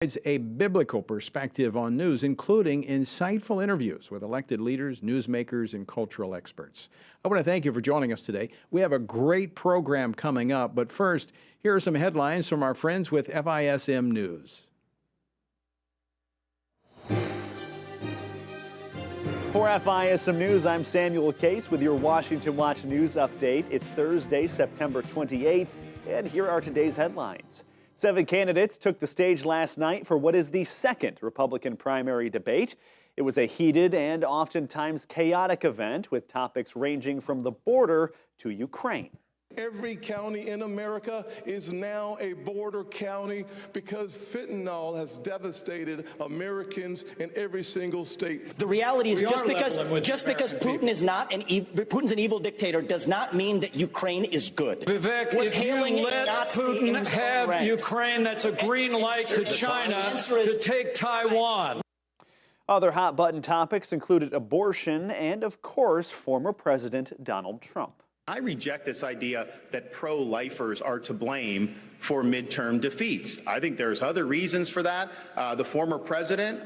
Provides a biblical perspective on news, including insightful interviews with elected leaders, newsmakers, and cultural experts. I want to thank you for joining us today. We have a great program coming up, but first, here are some headlines from our friends with FISM News. For FISM News, I'm Samuel Case with your Washington Watch News update. It's Thursday, September 28th, and here are today's headlines. 7 candidates took the stage last night for what is the second Republican primary debate. It was a heated and oftentimes chaotic event with topics ranging from the border to Ukraine. Every county in America is now a border county because fentanyl has devastated Americans in every single state. The reality is just because Putin's an evil dictator does not mean that Ukraine is good. Vivek, if you let Putin have Ukraine, that's a green light to China to take Taiwan. Other hot button topics included abortion and, of course, former President Donald Trump. I reject this idea that pro-lifers are to blame for midterm defeats. I think there's other reasons for that. The former president,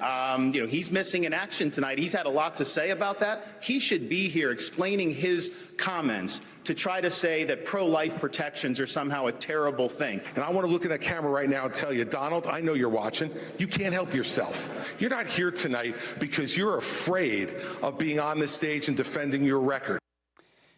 he's missing in action tonight. He's had a lot to say about that. He should be here explaining his comments to try to say that pro-life protections are somehow a terrible thing. And I want to look at that camera right now and tell you, Donald, I know you're watching. You can't help yourself. You're not here tonight because you're afraid of being on the stage and defending your record.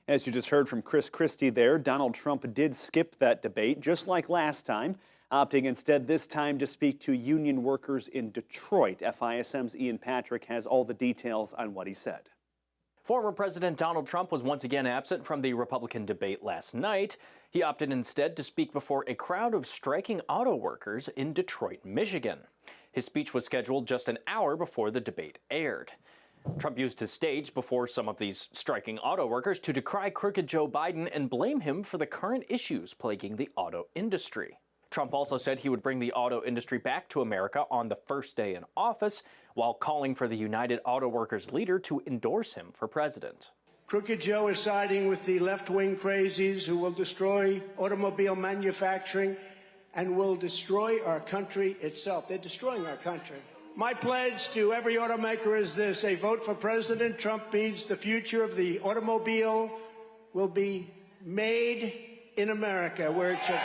As you just heard from Chris Christie there, Donald Trump did skip that debate, just like last time, opting instead this time to speak to union workers in Detroit. FISM's Ian Patrick has all the details on what he said. Former President Donald Trump was once again absent from the Republican debate last night. He opted instead to speak before a crowd of striking auto workers in Detroit, Michigan. His speech was scheduled just an hour before the debate aired. Trump used his stage before some of these striking auto workers to decry crooked Joe Biden and blame him for the current issues plaguing the auto industry. Trump also said he would bring the auto industry back to America on the first day in office, while calling for the United Auto Workers leader to endorse him for president. Crooked Joe is siding with the left-wing crazies who will destroy automobile manufacturing and will destroy our country itself. They're destroying our country. My pledge to every automaker is this: a vote for President Trump means the future of the automobile will be made in America, where it should be.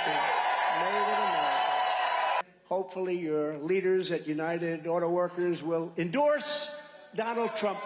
Made in America. Hopefully your leaders at United Auto Workers will endorse Donald Trump.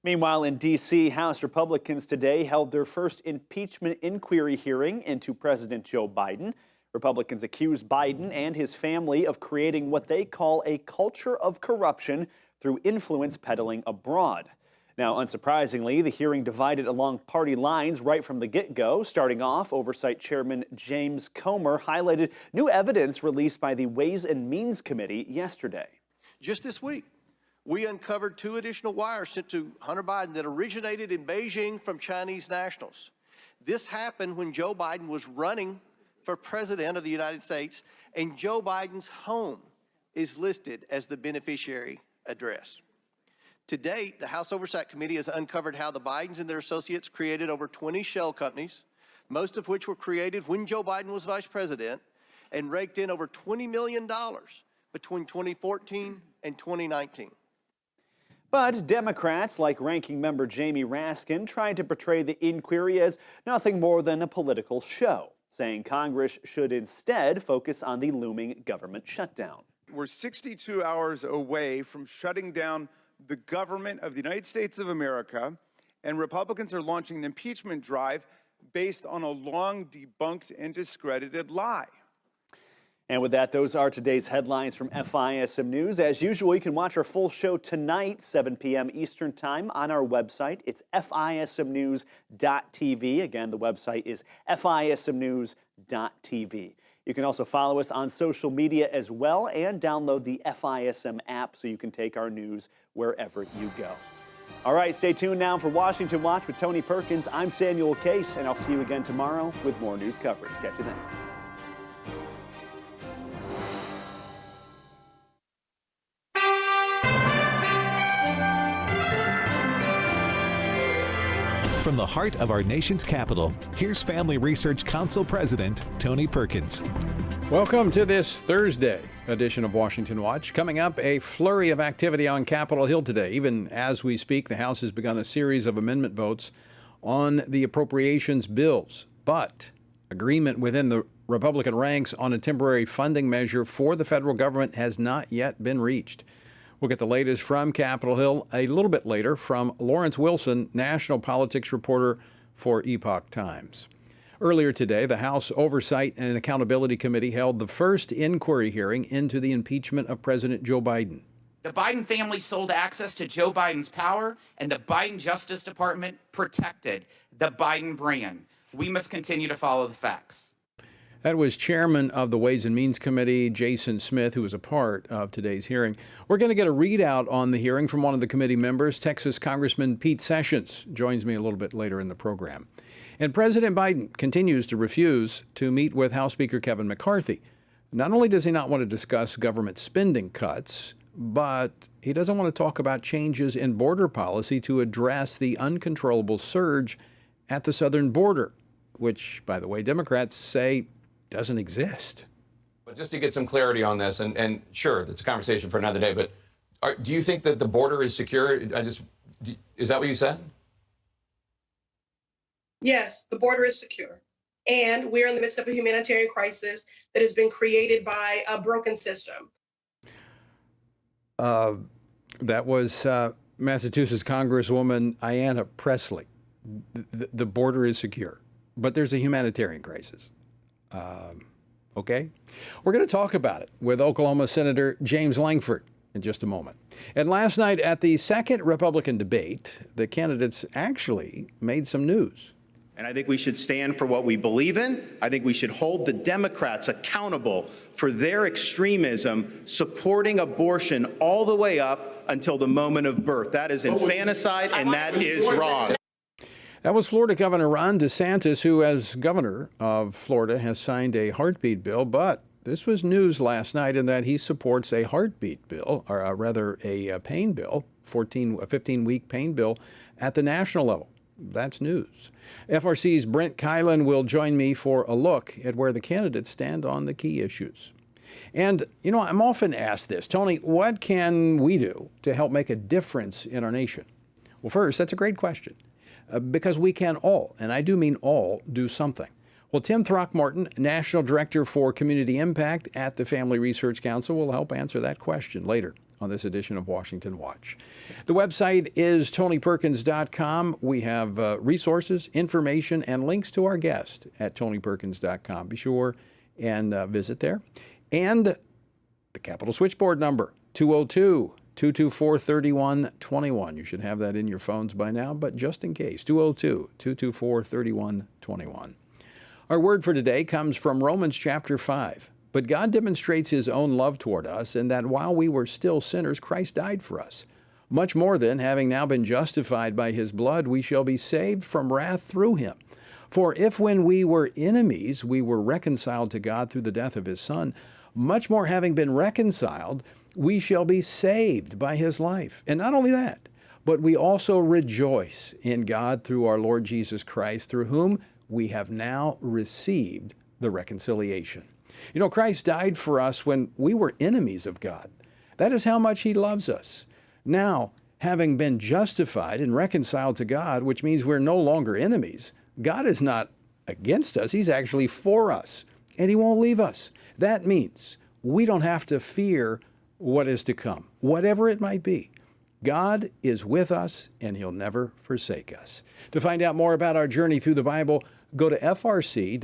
Meanwhile, in D.C., House Republicans today held their first impeachment inquiry hearing into President Joe Biden. Republicans accuse Biden and his family of creating what they call a culture of corruption through influence peddling abroad. Now, unsurprisingly, the hearing divided along party lines right from the get-go. Starting off, Oversight Chairman James Comer highlighted new evidence released by the Ways and Means Committee yesterday. Just this week, we uncovered 2 additional wires sent to Hunter Biden that originated in Beijing from Chinese nationals. This happened when Joe Biden was running for President of the United States, and Joe Biden's home is listed as the beneficiary address. To date, the House Oversight Committee has uncovered how the Bidens and their associates created over 20 shell companies, most of which were created when Joe Biden was vice president, and raked in over $20 million between 2014 and 2019. But Democrats, like Ranking Member Jamie Raskin, tried to portray the inquiry as nothing more than a political show, saying Congress should instead focus on the looming government shutdown. We're 62 hours away from shutting down the government of the United States of America, and Republicans are launching an impeachment drive based on a long debunked and discredited lie. And with that, those are today's headlines from FISM News. As usual, you can watch our full show tonight, 7 p.m. Eastern Time, on our website. It's FISMnews.tv. Again, the website is FISMnews.tv. You can also follow us on social media as well and download the FISM app so you can take our news wherever you go. All right, stay tuned now for Washington Watch with Tony Perkins. I'm Samuel Case, and I'll see you again tomorrow with more news coverage. Catch you then. From the heart of our nation's capital, here's Family Research Council President Tony Perkins. Welcome to this Thursday edition of Washington Watch. Coming up, a flurry of activity on Capitol Hill today. Even as we speak, the House has begun a series of amendment votes on the appropriations bills. But agreement within the Republican ranks on a temporary funding measure for the federal government has not yet been reached. We'll get the latest from Capitol Hill a little bit later from Lawrence Wilson, national politics reporter for Epoch Times. Earlier today, the House Oversight and Accountability Committee held the first inquiry hearing into the impeachment of President Joe Biden. The Biden family sold access to Joe Biden's power, and the Biden Justice Department protected the Biden brand. We must continue to follow the facts. That was Chairman of the Ways and Means Committee, Jason Smith, who was a part of today's hearing. We're going to get a readout on the hearing from one of the committee members, Texas Congressman Pete Sessions, joins me a little bit later in the program. And President Biden continues to refuse to meet with House Speaker Kevin McCarthy. Not only does he not want to discuss government spending cuts, but he doesn't want to talk about changes in border policy to address the uncontrollable surge at the southern border, which, by the way, Democrats say doesn't exist. But just to get some clarity on this, and sure, that's a conversation for another day, but do you think that the border is secure? Is that what you said? Yes, the border is secure. And we're in the midst of a humanitarian crisis that has been created by a broken system. That was Massachusetts Congresswoman Ayanna Pressley. The border is secure, but there's a humanitarian crisis. Okay? We're going to talk about it with Oklahoma Senator James Lankford in just a moment. And last night at the second Republican debate, the candidates actually made some news. And I think we should stand for what we believe in. I think we should hold the Democrats accountable for their extremism, supporting abortion all the way up until the moment of birth. That is infanticide, and that is wrong. That was Florida Governor Ron DeSantis, who, as governor of Florida, has signed a heartbeat bill. But this was news last night in that he supports a heartbeat bill, or rather a pain bill, a 15-week pain bill at the national level. That's news. FRC's Brent Kylan will join me for a look at where the candidates stand on the key issues. And, you know, I'm often asked this, Tony, what can we do to help make a difference in our nation? Well, first, that's a great question. Because we can all, and I do mean all, do something. Well, Tim Throckmorton, National Director for Community Impact at the Family Research Council, will help answer that question later on this edition of Washington Watch. The website is tonyperkins.com. We have resources, information, and links to our guest at tonyperkins.com. Be sure and visit there. And the Capitol switchboard number, 202-224-3121. You should have that in your phones by now, but just in case, 202-224-3121. Our word for today comes from Romans chapter 5. But God demonstrates his own love toward us in that while we were still sinners, Christ died for us. Much more then, having now been justified by his blood, we shall be saved from wrath through him. For if when we were enemies, we were reconciled to God through the death of his Son, much more having been reconciled, we shall be saved by his life. And not only that, but we also rejoice in God through our Lord Jesus Christ, through whom we have now received the reconciliation. You know, Christ died for us when we were enemies of God. That is how much he loves us. Now, having been justified and reconciled to God, which means we're no longer enemies, God is not against us. He's actually for us, and he won't leave us. That means we don't have to fear what is to come, whatever it might be. God is with us, and he'll never forsake us. To find out more about our journey through the Bible, go to frc.org/Bible.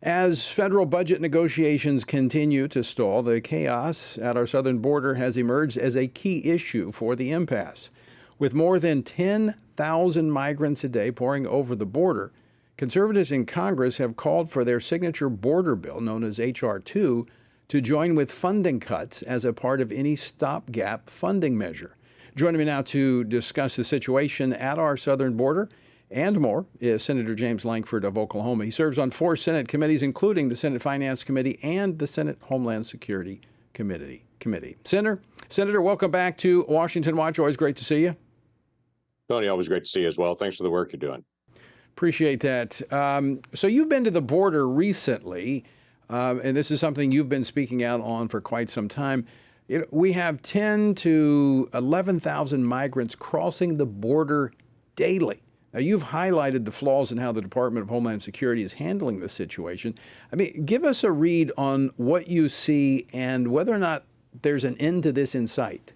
As federal budget negotiations continue to stall, the chaos at our southern border has emerged as a key issue for the impasse. With more than 10,000 migrants a day pouring over the border, conservatives in Congress have called for their signature border bill, known as H.R. 2, to join with funding cuts as a part of any stopgap funding measure. Joining me now to discuss the situation at our southern border and more is Senator James Lankford of Oklahoma. He serves on 4 Senate committees, including the Senate Finance Committee and the Senate Homeland Security Committee. Senator, welcome back to Washington Watch. Always great to see you. Tony, always great to see you as well. Thanks for the work you're doing. Appreciate that. So you've been to the border recently, and this is something you've been speaking out on for quite some time. We have 10 to 11,000 migrants crossing the border daily. Now, you've highlighted the flaws in how the Department of Homeland Security is handling this situation. I mean, give us a read on what you see and whether or not there's an end to this in sight.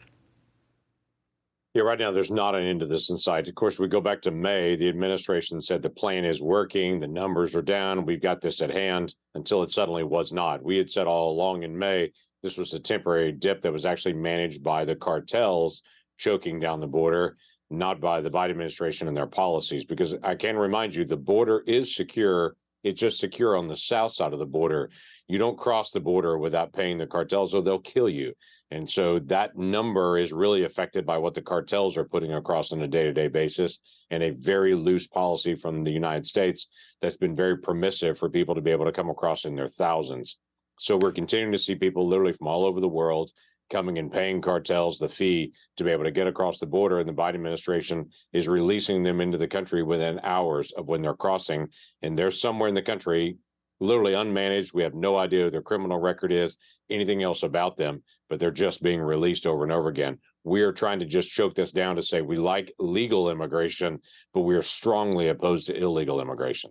Yeah, right now there's not an end to this in sight. Of course, we go back to May. The administration said the plan is working, the numbers are down, we've got this at hand, until it suddenly was not. We had said all along in May this was a temporary dip that was actually managed by the cartels choking down the border, not by the Biden administration and their policies. Because I can remind you, the border is secure. It's just secure on the south side of the border. You don't cross the border without paying the cartels, or they'll kill you. And so that number is really affected by what the cartels are putting across on a day-to-day basis, and a very loose policy from the United States that's been very permissive for people to be able to come across in their thousands. So we're continuing to see people literally from all over the world coming and paying cartels the fee to be able to get across the border, and the Biden administration is releasing them into the country within hours of when they're crossing, and they're somewhere in the country literally unmanaged. We have no idea what their criminal record is, anything else about them, but they're just being released over and over again. We are trying to just choke this down to say we like legal immigration, but we are strongly opposed to illegal immigration.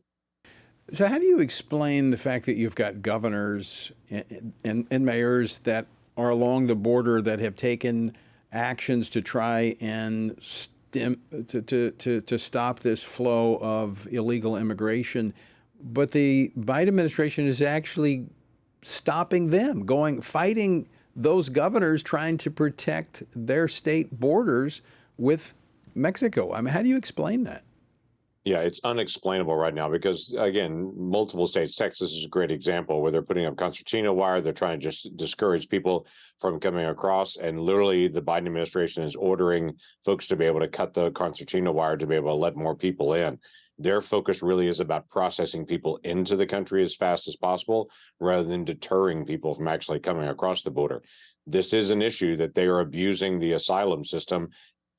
So how do you explain the fact that you've got governors and mayors that are along the border that have taken actions to try and to stop this flow of illegal immigration, but the Biden administration is actually stopping them, fighting those governors trying to protect their state borders with Mexico? I mean, how do you explain that? Yeah, it's unexplainable right now because, again, multiple states, Texas is a great example where they're putting up concertina wire. They're trying to just discourage people from coming across. And literally the Biden administration is ordering folks to be able to cut the concertina wire to be able to let more people in. Their focus really is about processing people into the country as fast as possible rather than deterring people from actually coming across the border. This is an issue that they are abusing the asylum system.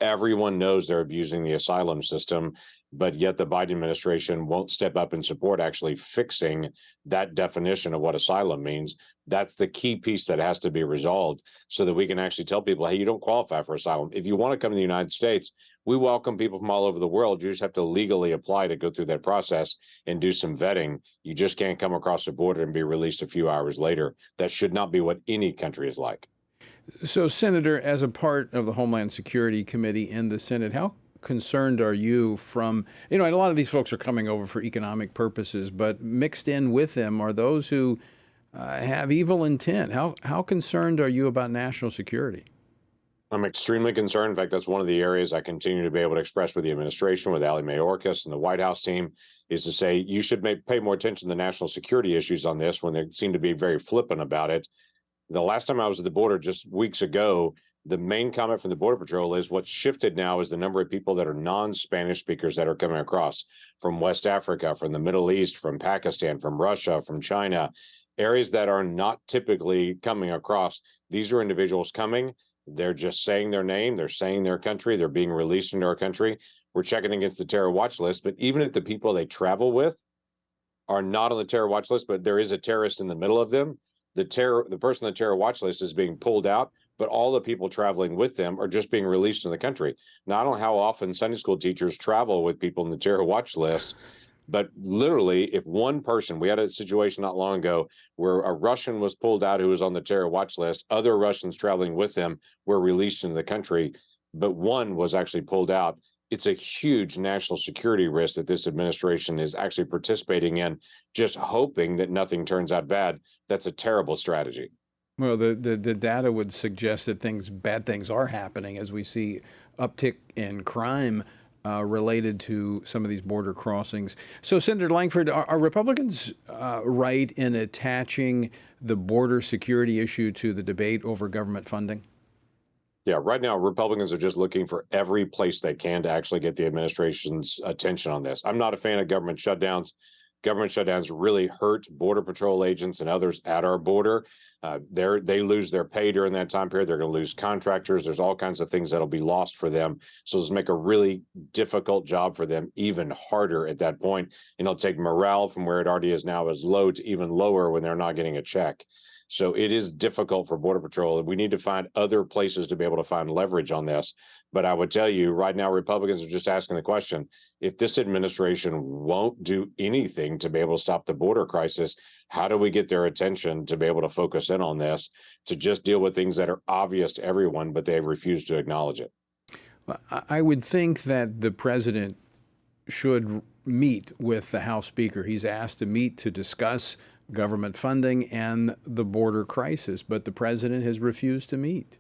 Everyone knows they're abusing the asylum system, but yet the Biden administration won't step up and support actually fixing that definition of what asylum means. That's the key piece that has to be resolved so that we can actually tell people, hey, you don't qualify for asylum. If you want to come to the United States, we welcome people from all over the world. You just have to legally apply to go through that process and do some vetting. You just can't come across the border and be released a few hours later. That should not be what any country is like. So, Senator, as a part of the Homeland Security Committee in the Senate, how concerned are you from, and a lot of these folks are coming over for economic purposes, but mixed in with them are those who have evil intent. How concerned are you about national security? I'm extremely concerned. In fact, that's one of the areas I continue to be able to express with the administration, with Ali Mayorkas and the White House team, is to say you should pay more attention to national security issues on this when they seem to be very flippant about it. The last time I was at the border just weeks ago, the main comment from the Border Patrol is what's shifted now is the number of people that are non-Spanish speakers that are coming across from West Africa, from the Middle East, from Pakistan, from Russia, from China, areas that are not typically coming across. These are individuals coming. They're just saying their name. They're saying their country. They're being released into our country. We're checking against the terror watch list. But even if the people they travel with are not on the terror watch list, but there is a terrorist in the middle of them, the person on the terror watch list is being pulled out, but all the people traveling with them are just being released in the country. Now, I don't know how often Sunday school teachers travel with people in the terror watch list, but literally, if one person, we had a situation not long ago where a Russian was pulled out who was on the terror watch list, other Russians traveling with them were released into the country, but one was actually pulled out. It's a huge national security risk that this administration is actually participating in, just hoping that nothing turns out bad. That's a terrible strategy. Well, the data would suggest that bad things are happening as we see uptick in crime related to some of these border crossings. So, Senator Langford, are Republicans right in attaching the border security issue to the debate over government funding? Yeah, right now, Republicans are just looking for every place they can to actually get the administration's attention on this. I'm not a fan of government shutdowns. Government shutdowns really hurt Border Patrol agents and others at our border. They lose their pay during that time period. They're going to lose contractors. There's all kinds of things that'll be lost for them. So let's make a really difficult job for them even harder at that point. And it'll take morale from where it already is now as low to even lower when they're not getting a check. So it is difficult for Border Patrol. We need to find other places to be able to find leverage on this. But I would tell you right now, Republicans are just asking the question, if this administration won't do anything to be able to stop the border crisis, how do we get their attention to be able to focus in on this, to just deal with things that are obvious to everyone, but they refuse to acknowledge it? I would think that the president should meet with the House Speaker. He's asked to meet to discuss government funding and the border crisis, but the president has refused to meet.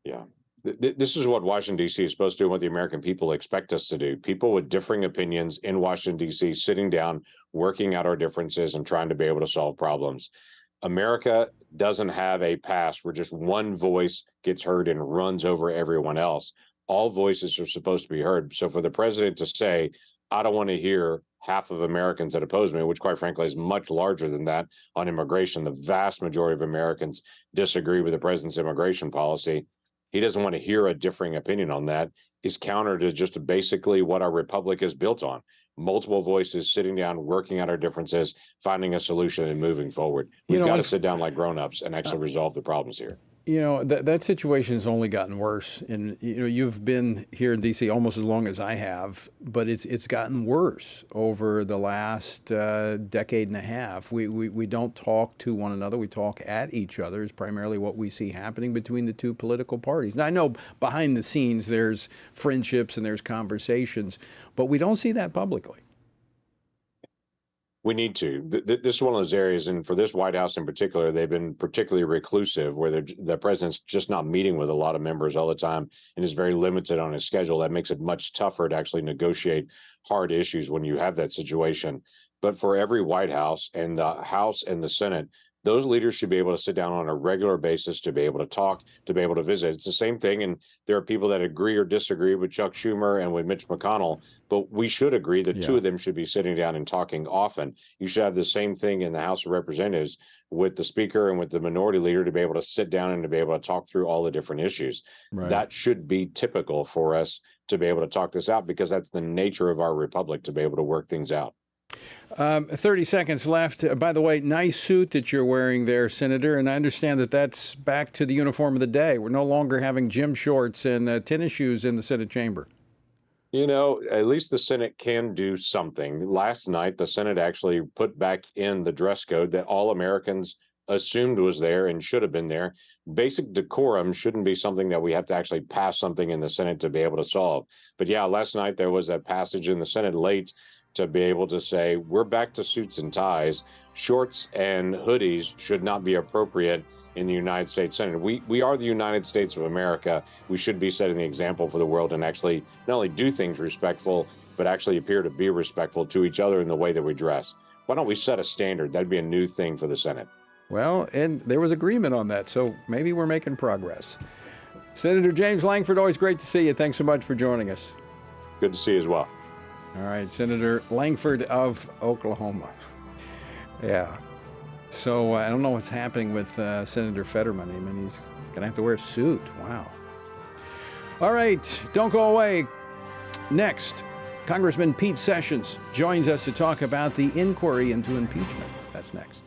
Yeah. This is what Washington, D.C. is supposed to do, what the American people expect us to do. People with differing opinions in Washington, D.C., sitting down, working out our differences and trying to be able to solve problems. America doesn't have a past where just one voice gets heard and runs over everyone else. All voices are supposed to be heard. So for the president to say, I don't want to hear half of Americans that oppose me, which quite frankly is much larger than that on immigration. The vast majority of Americans disagree with the president's immigration policy. He doesn't want to hear a differing opinion on that, is counter to just basically what our republic is built on. Multiple voices sitting down, working out our differences, finding a solution and moving forward. We've got to sit down like grown-ups and actually resolve the problems here. You know, that situation has only gotten worse. And, you know, you've been here in D.C. almost as long as I have, but it's gotten worse over the last decade and a half. We don't talk to one another. We talk at each other is primarily what we see happening between the two political parties. Now, I know behind the scenes there's friendships and there's conversations, but we don't see that publicly. We need to. This is one of those areas, and for this White House in particular, they've been particularly reclusive, where the president's just not meeting with a lot of members all the time and is very limited on his schedule. That makes it much tougher to actually negotiate hard issues when you have that situation. But for every White House and the House and the Senate, those leaders should be able to sit down on a regular basis to be able to talk, to be able to visit. It's the same thing, and there are people that agree or disagree with Chuck Schumer and with Mitch McConnell, but we should agree that two of them should be sitting down and talking often. You should have the same thing in the House of Representatives with the Speaker and with the Minority Leader to be able to sit down and to be able to talk through all the different issues. Right. That should be typical for us to be able to talk this out, because that's the nature of our republic, to be able to work things out. 30 seconds left. By the way, nice suit that you're wearing there, Senator, and I understand that that's back to the uniform of the day. We're no longer having gym shorts and tennis shoes in the Senate chamber. You know, at least the Senate can do something. Last night, the Senate actually put back in the dress code that all Americans assumed was there and should have been there. Basic decorum shouldn't be something that we have to actually pass something in the Senate to be able to solve. But yeah, last night there was that passage in the Senate late to be able to say, we're back to suits and ties. Shorts and hoodies should not be appropriate in the United States Senate. We are the United States of America. We should be setting the example for the world and actually not only do things respectful, but actually appear to be respectful to each other in the way that we dress. Why don't we set a standard? That'd be a new thing for the Senate. Well, and there was agreement on that, so maybe we're making progress. Senator James Lankford, always great to see you. Thanks so much for joining us. Good to see you as well. All right, Senator Lankford of Oklahoma. Yeah. So I don't know what's happening with Senator Fetterman. I mean, he's going to have to wear a suit. Wow. All right, don't go away. Next, Congressman Pete Sessions joins us to talk about the inquiry into impeachment. That's next.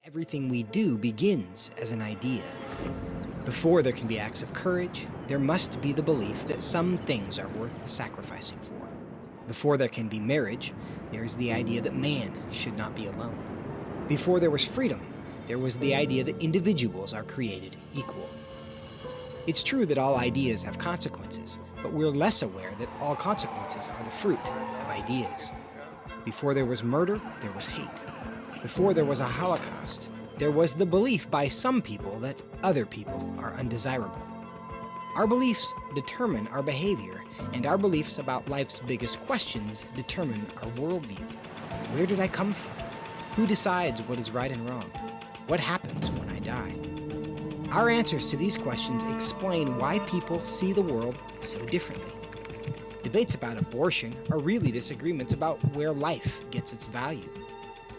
Everything we do begins as an idea. Before there can be acts of courage, there must be the belief that some things are worth sacrificing for. Before there can be marriage, there is the idea that man should not be alone. Before there was freedom, there was the idea that individuals are created equal. It's true that all ideas have consequences, but we're less aware that all consequences are the fruit of ideas. Before there was murder, there was hate. Before there was a Holocaust, there was the belief by some people that other people are undesirable. Our beliefs determine our behavior, and our beliefs about life's biggest questions determine our worldview. Where did I come from? Who decides what is right and wrong? What happens when I die? Our answers to these questions explain why people see the world so differently. Debates about abortion are really disagreements about where life gets its value.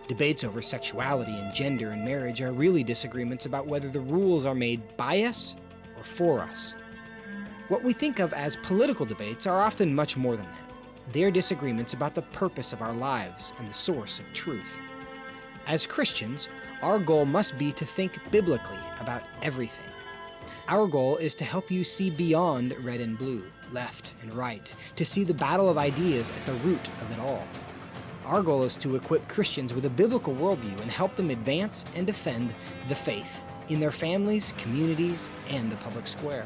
Debates over sexuality and gender and marriage are really disagreements about whether the rules are made by us or for us. What we think of as political debates are often much more than that. They're disagreements about the purpose of our lives and the source of truth. As Christians, our goal must be to think biblically about everything. Our goal is to help you see beyond red and blue, left and right, to see the battle of ideas at the root of it all. Our goal is to equip Christians with a biblical worldview and help them advance and defend the faith in their families, communities, and the public square.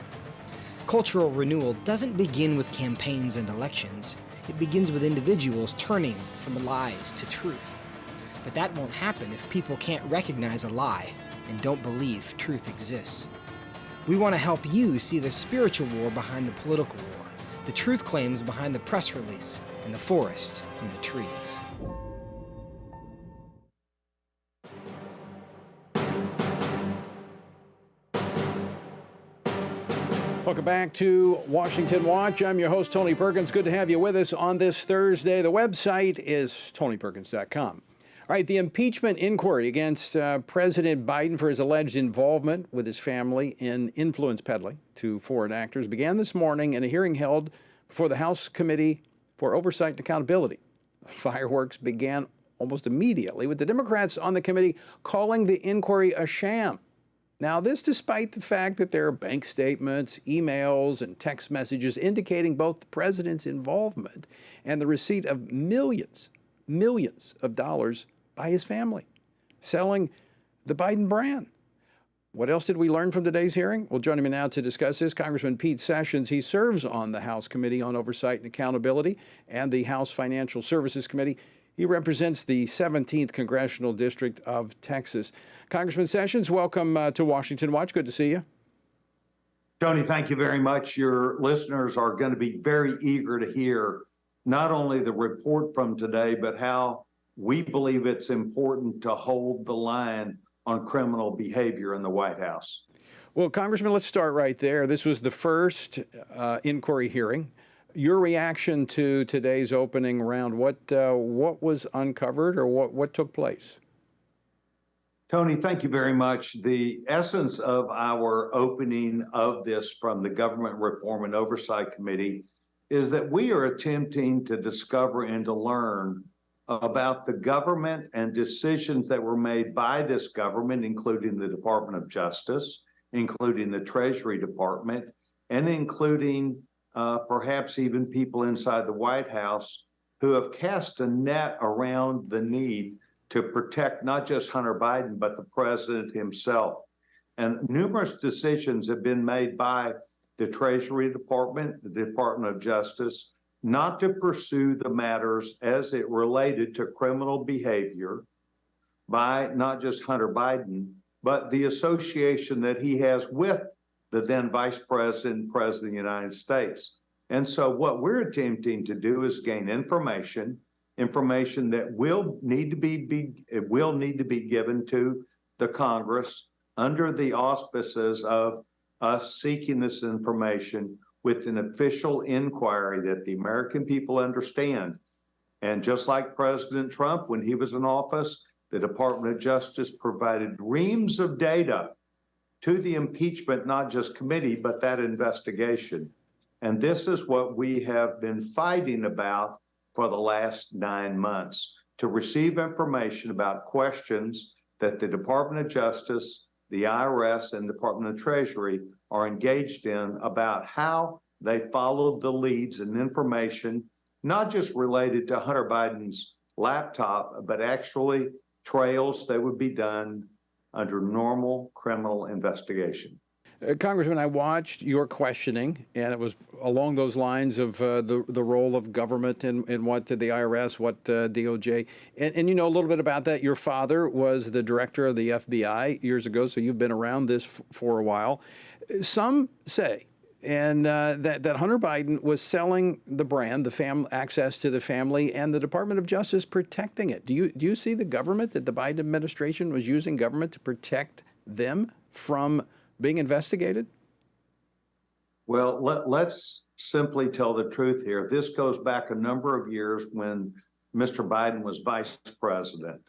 Cultural renewal doesn't begin with campaigns and elections. It begins with individuals turning from lies to truth. But that won't happen if people can't recognize a lie and don't believe truth exists. We want to help you see the spiritual war behind the political war, the truth claims behind the press release, and the forest from the trees. Welcome back to Washington Watch. I'm your host, Tony Perkins. Good to have you with us on this Thursday. The website is tonyperkins.com. All right, the impeachment inquiry against President Biden for his alleged involvement with his family in influence peddling to foreign actors began this morning in a hearing held before the House Committee for Oversight and Accountability. Fireworks began almost immediately, with the Democrats on the committee calling the inquiry a sham. Now, this despite the fact that there are bank statements, emails, and text messages indicating both the president's involvement and the receipt of millions of dollars by his family, selling the Biden brand. What else did we learn from today's hearing? Well, joining me now to discuss this, Congressman Pete Sessions. He serves on the House Committee on Oversight and Accountability and the House Financial Services Committee. He represents the 17th Congressional District of Texas. Congressman Sessions, welcome to Washington Watch. Good to see you. Tony, thank you very much. Your listeners are going to be very eager to hear not only the report from today, but how we believe it's important to hold the line on criminal behavior in the White House. Well, Congressman, let's start right there. This was the first inquiry hearing. Your reaction to today's opening round, what was uncovered or what took place? Tony, thank you very much. The essence of our opening of this from the Government Reform and Oversight Committee is that we are attempting to discover and to learn about the government and decisions that were made by this government, including the Department of Justice, including the Treasury Department, and including perhaps even people inside the White House who have cast a net around the need to protect not just Hunter Biden, but the president himself. And numerous decisions have been made by the Treasury Department, the Department of Justice, not to pursue the matters as it related to criminal behavior by not just Hunter Biden, but the association that he has with the then Vice President, President of the United States. And so what we're attempting to do is gain information that will need to be given to the Congress under the auspices of us seeking this information with an official inquiry that the American people understand. And just like President Trump, when he was in office, the Department of Justice provided reams of data to the impeachment, not just committee, but that investigation. And this is what we have been fighting about for the last 9 months, to receive information about questions that the Department of Justice, the IRS, and Department of Treasury are engaged in about how they followed the leads and information, not just related to Hunter Biden's laptop, but actually trails that would be done under normal criminal investigation. Congressman, I watched your questioning, and it was along those lines of the role of government and what the IRS, what DOJ. And you know a little bit about that. Your father was the director of the FBI years ago, so you've been around this for a while. Some say that Hunter Biden was selling the brand, the access to the family, and the Department of Justice protecting it. Do you see the government, that the Biden administration was using government to protect them from being investigated? Well, let's simply tell the truth here. This goes back a number of years when Mr. Biden was vice president.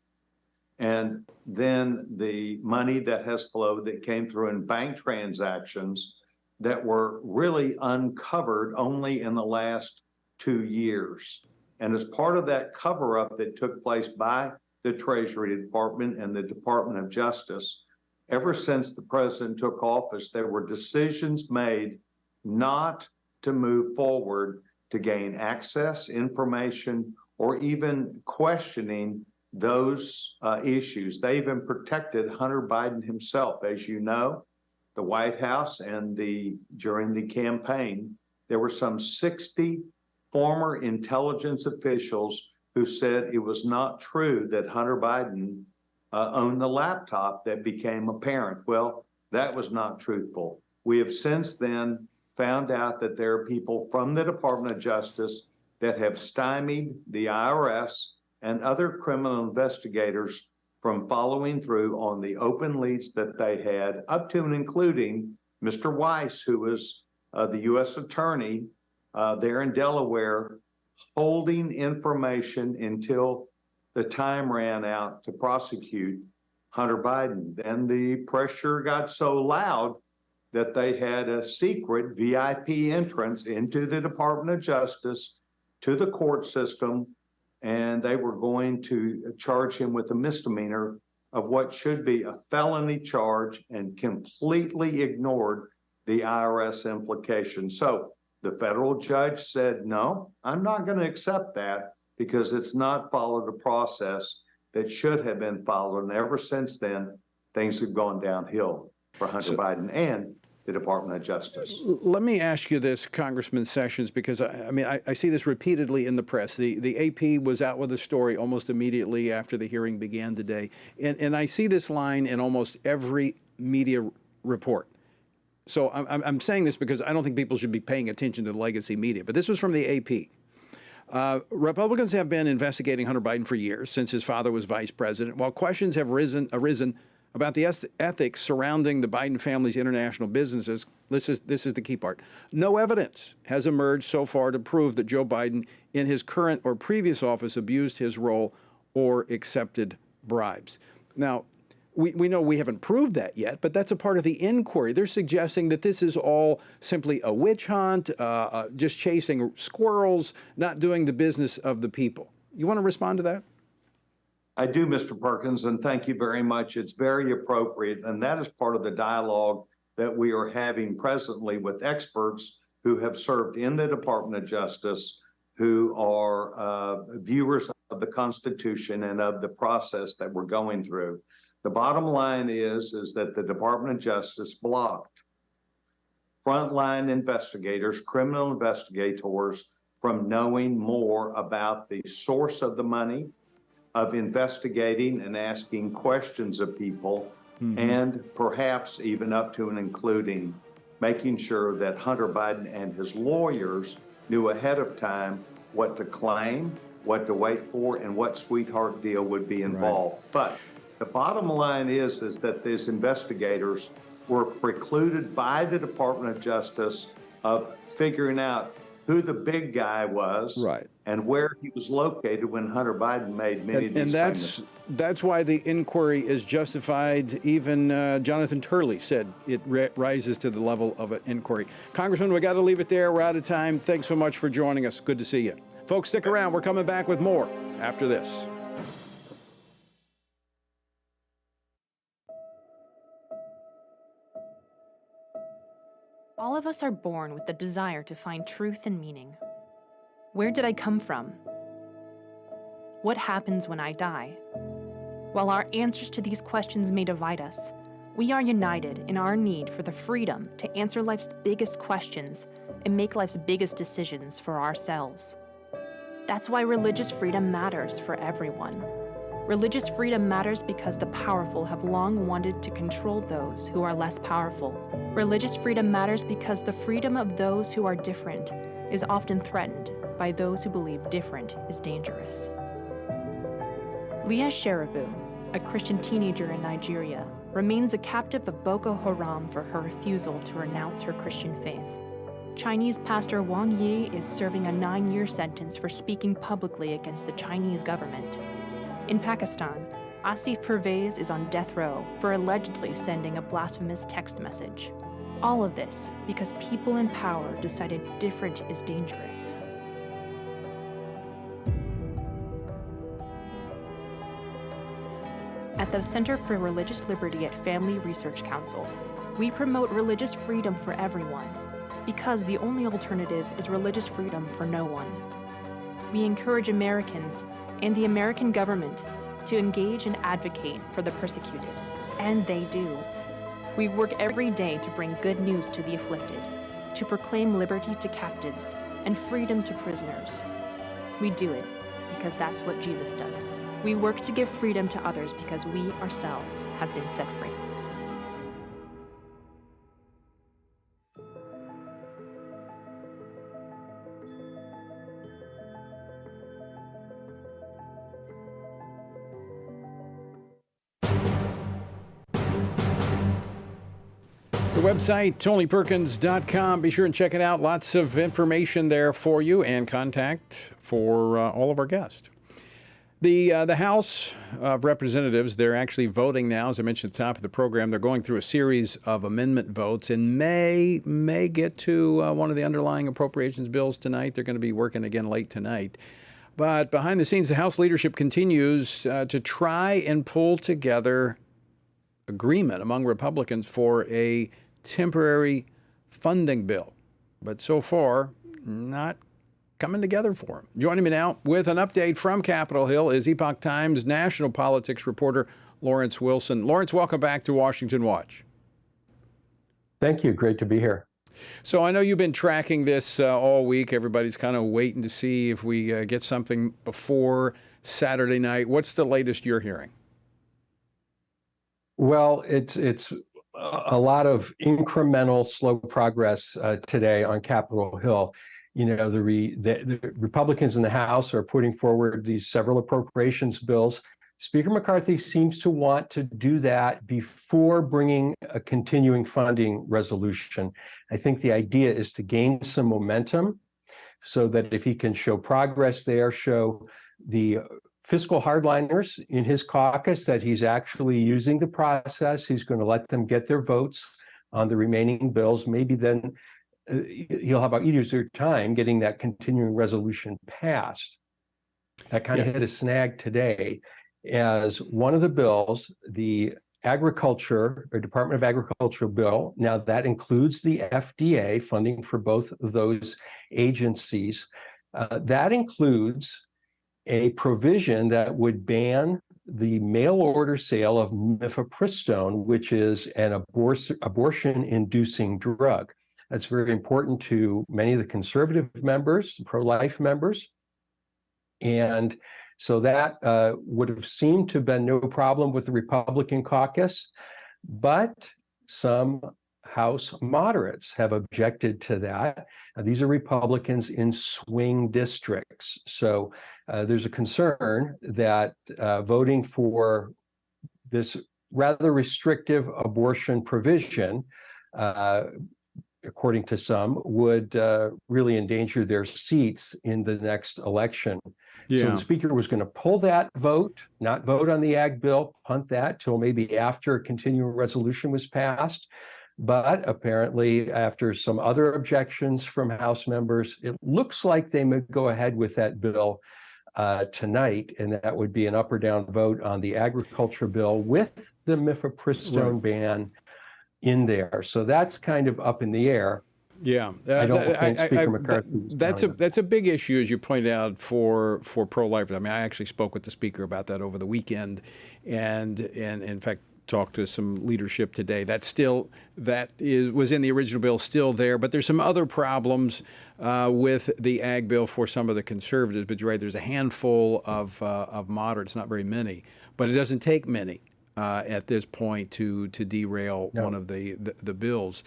And then the money that has flowed that came through in bank transactions that were really uncovered only in the last 2 years. And as part of that cover-up that took place by the Treasury Department and the Department of Justice, ever since the president took office, there were decisions made not to move forward to gain access, information, or even questioning those issues. They even protected Hunter Biden himself. As you know, the White House and during the campaign, there were some 60 former intelligence officials who said it was not true that Hunter Biden owned the laptop that became apparent. Well, that was not truthful. We have since then found out that there are people from the Department of Justice that have stymied the IRS and other criminal investigators from following through on the open leads that they had, up to and including Mr. Weiss, who was the U.S. attorney there in Delaware, holding information until the time ran out to prosecute Hunter Biden. Then the pressure got so loud that they had a secret VIP entrance into the Department of Justice, to the court system, and they were going to charge him with a misdemeanor of what should be a felony charge, and completely ignored the IRS implications. So the federal judge said, no, I'm not going to accept that, because it's not followed a process that should have been followed. And ever since then, things have gone downhill for Hunter Biden and the Department of Justice. Let me ask you this, Congressman Sessions, because I see this repeatedly in the press. The AP was out with a story almost immediately after the hearing began today. And I see this line in almost every media report. So I'm saying this because I don't think people should be paying attention to the legacy media. But this was from the AP. Republicans have been investigating Hunter Biden for years, since his father was vice president, while questions have arisen about the ethics surrounding the Biden family's international businesses. This is the key part. No evidence has emerged so far to prove that Joe Biden, in his current or previous office, abused his role or accepted bribes. Now, we know we haven't proved that yet, but that's a part of the inquiry. They're suggesting that this is all simply a witch hunt, just chasing squirrels, not doing the business of the people. You want to respond to that? I do, Mr. Perkins, and thank you very much. It's very appropriate, and that is part of the dialogue that we are having presently with experts who have served in the Department of Justice, who are viewers of the Constitution and of the process that we're going through. The bottom line is that the Department of Justice blocked frontline investigators, criminal investigators, from knowing more about the source of the money, of investigating and asking questions of people, and perhaps even up to and including making sure that Hunter Biden and his lawyers knew ahead of time what to claim, what to wait for, and what sweetheart deal would be involved. Right. But the bottom line is that these investigators were precluded by the Department of Justice of figuring out who the big guy was, right, and where he was located when Hunter Biden made many of these statements. And that's why the inquiry is justified. Even Jonathan Turley said it rises to the level of an inquiry. Congressman, we got to leave it there. We're out of time. Thanks so much for joining us. Good to see you. Folks, stick around. We're coming back with more after this. All of us are born with the desire to find truth and meaning. Where did I come from? What happens when I die? While our answers to these questions may divide us, we are united in our need for the freedom to answer life's biggest questions and make life's biggest decisions for ourselves. That's why religious freedom matters for everyone. Religious freedom matters because the powerful have long wanted to control those who are less powerful. Religious freedom matters because the freedom of those who are different is often threatened by those who believe different is dangerous. Leah Sheribu, a Christian teenager in Nigeria, remains a captive of Boko Haram for her refusal to renounce her Christian faith. Chinese pastor Wang Yi is serving a 9-year sentence for speaking publicly against the Chinese government. In Pakistan, Asif Pervez is on death row for allegedly sending a blasphemous text message. All of this because people in power decided different is dangerous. At the Center for Religious Liberty at Family Research Council, we promote religious freedom for everyone because the only alternative is religious freedom for no one. We encourage Americans and the American government to engage and advocate for the persecuted, and they do. We work every day to bring good news to the afflicted, to proclaim liberty to captives and freedom to prisoners. We do it because that's what Jesus does. We work to give freedom to others because we ourselves have been set free. The website, TonyPerkins.com. Be sure and check it out. Lots of information there for you and contact for all of our guests. The House of Representatives, they're actually voting now. As I mentioned at the top of the program, they're going through a series of amendment votes and may get to one of the underlying appropriations bills tonight. They're going to be working again late tonight. But behind the scenes, the House leadership continues to try and pull together agreement among Republicans for a temporary funding bill. But so far, not coming together for him. Joining me now with an update from Capitol Hill is Epoch Times national politics reporter Lawrence Wilson. Lawrence, welcome back to Washington Watch. Thank you. Great to be here. So I know you've been tracking this all week. Everybody's kind of waiting to see if we get something before Saturday night. What's the latest you're hearing? Well, it's a lot of incremental, slow progress today on Capitol Hill. You know, the Republicans in the House are putting forward these several appropriations bills. Speaker McCarthy seems to want to do that before bringing a continuing funding resolution. I think the idea is to gain some momentum so that if he can show progress there, show the fiscal hardliners in his caucus that he's actually using the process, he's going to let them get their votes on the remaining bills. Maybe then he'll have an easier time getting that continuing resolution passed. That kind of hit a snag today as one of the bills, the Agriculture or Department of Agriculture bill. Now that includes the FDA funding for both of those agencies. That includes a provision that would ban the mail order sale of mifepristone, which is an abortion-inducing drug. That's very important to many of the conservative members, pro-life members. And so that would have seemed to have been no problem with the Republican caucus, but some House moderates have objected to that. These are Republicans in swing districts. So there's a concern that voting for this rather restrictive abortion provision, according to some, would really endanger their seats in the next election. So the speaker was going to pull that vote, not vote on the ag bill, punt that till maybe after a continuing resolution was passed. But apparently, after some other objections from House members, it looks like they may go ahead with that bill tonight, and that would be an up or down vote on the agriculture bill with the mifepristone ban in there. So that's kind of up in the air. Yeah, I don't think Speaker McCarthy was that's a big issue, as you pointed out, for pro-lifers. I mean, I actually spoke with the speaker about that over the weekend, and in fact talked to some leadership today. Was in the original bill, still there, but there's some other problems with the ag bill for some of the conservatives. But you're right, there's a handful of moderates, not very many, but it doesn't take many at this point to derail one of the bills.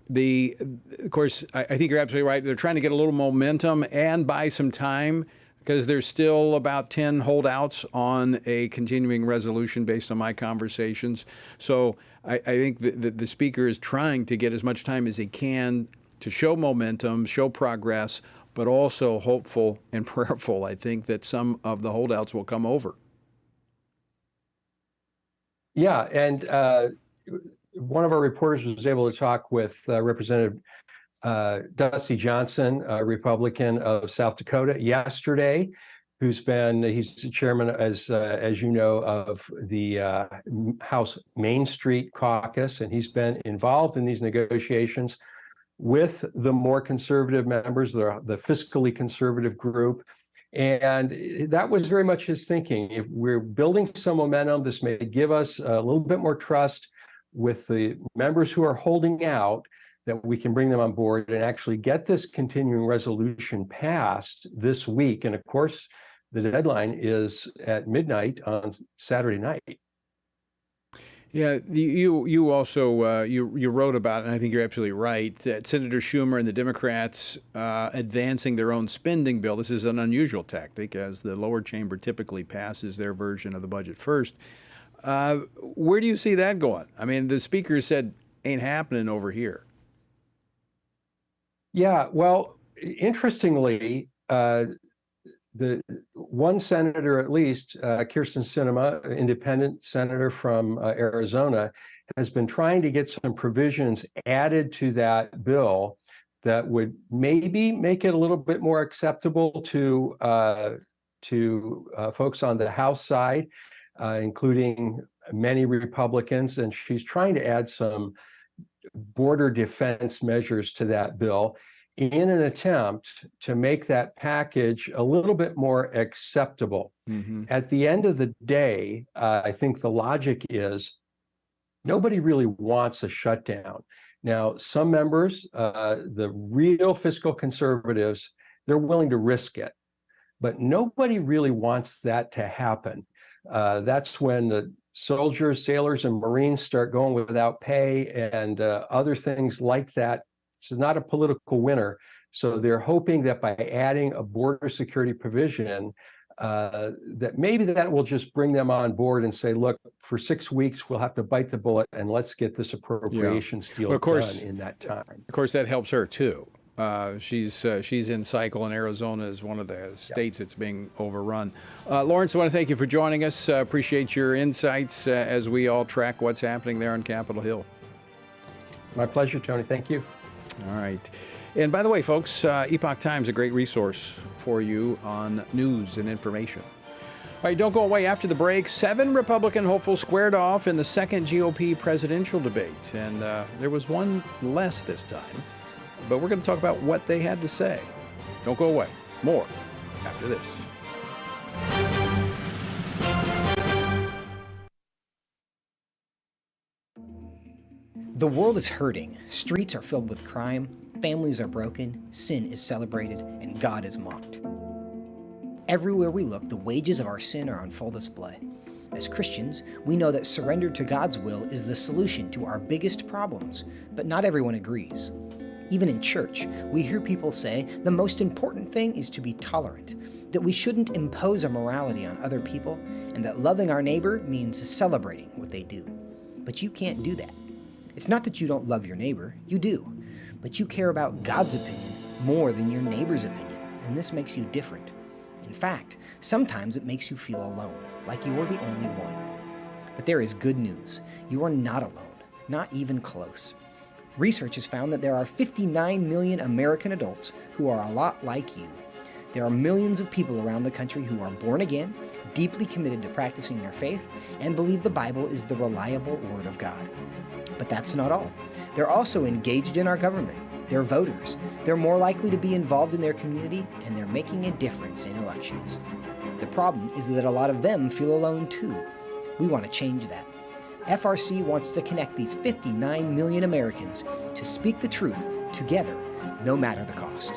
Of course, I think you're absolutely right. They're trying to get a little momentum and buy some time, because there's still about 10 holdouts on a continuing resolution based on my conversations. So I think the speaker is trying to get as much time as he can to show momentum, show progress, but also hopeful and prayerful, I think, that some of the holdouts will come over. Yeah, and one of our reporters was able to talk with Representative Dusty Johnson, a Republican of South Dakota, yesterday, he's the chairman, as you know, of the House Main Street Caucus, and he's been involved in these negotiations with the more conservative members, the fiscally conservative group. And that was very much his thinking. If we're building some momentum, this may give us a little bit more trust with the members who are holding out, that we can bring them on board and actually get this continuing resolution passed this week. And of course, the deadline is at midnight on Saturday night. Yeah, you also you wrote about it, and I think you're absolutely right, that Senator Schumer and the Democrats advancing their own spending bill. This is an unusual tactic, as the lower chamber typically passes their version of the budget first. Where do you see that going? I mean, the speaker said ain't happening over here. Yeah, well, interestingly, the one senator, at least, Kyrsten Sinema, independent senator from Arizona, has been trying to get some provisions added to that bill that would maybe make it a little bit more acceptable to folks on the House side, including many Republicans. And she's trying to add some border defense measures to that bill in an attempt to make that package a little bit more acceptable. Mm-hmm. At the end of the day, I think the logic is nobody really wants a shutdown. Now, some members, the real fiscal conservatives, they're willing to risk it, but nobody really wants that to happen. That's when the soldiers, sailors, and Marines start going without pay and other things like that. This is not a political winner. So they're hoping that by adding a border security provision, that maybe that will just bring them on board and say, look, for 6 weeks, we'll have to bite the bullet and let's get this appropriations deal done in that time. Of course, that helps her too. She's in cycle, and Arizona is one of the states that's being overrun. Lawrence, I want to thank you for joining us. Appreciate your insights as we all track what's happening there on Capitol Hill. My pleasure, Tony. Thank you. All right. And by the way, folks, Epoch Times is a great resource for you on news and information. All right, don't go away. After the break, 7 Republican hopefuls squared off in the second GOP presidential debate. And there was one less this time. But we're going to talk about what they had to say. Don't go away. More after this. The world is hurting. Streets are filled with crime. Families are broken. Sin is celebrated. And God is mocked. Everywhere we look, the wages of our sin are on full display. As Christians, we know that surrender to God's will is the solution to our biggest problems, but not everyone agrees. Even in church, we hear people say the most important thing is to be tolerant, that we shouldn't impose our morality on other people, and that loving our neighbor means celebrating what they do. But you can't do that. It's not that you don't love your neighbor, you do, but you care about God's opinion more than your neighbor's opinion, and this makes you different. In fact, sometimes it makes you feel alone, like you're the only one. But there is good news. You are not alone, not even close. Research has found that there are 59 million American adults who are a lot like you. There are millions of people around the country who are born again, deeply committed to practicing their faith, and believe the Bible is the reliable Word of God. But that's not all. They're also engaged in our government, They're voters. They're more likely to be involved in their community, and they're making a difference in elections. The problem is that a lot of them feel alone too. We want to change that. FRC wants to connect these 59 million Americans to speak the truth together, no matter the cost.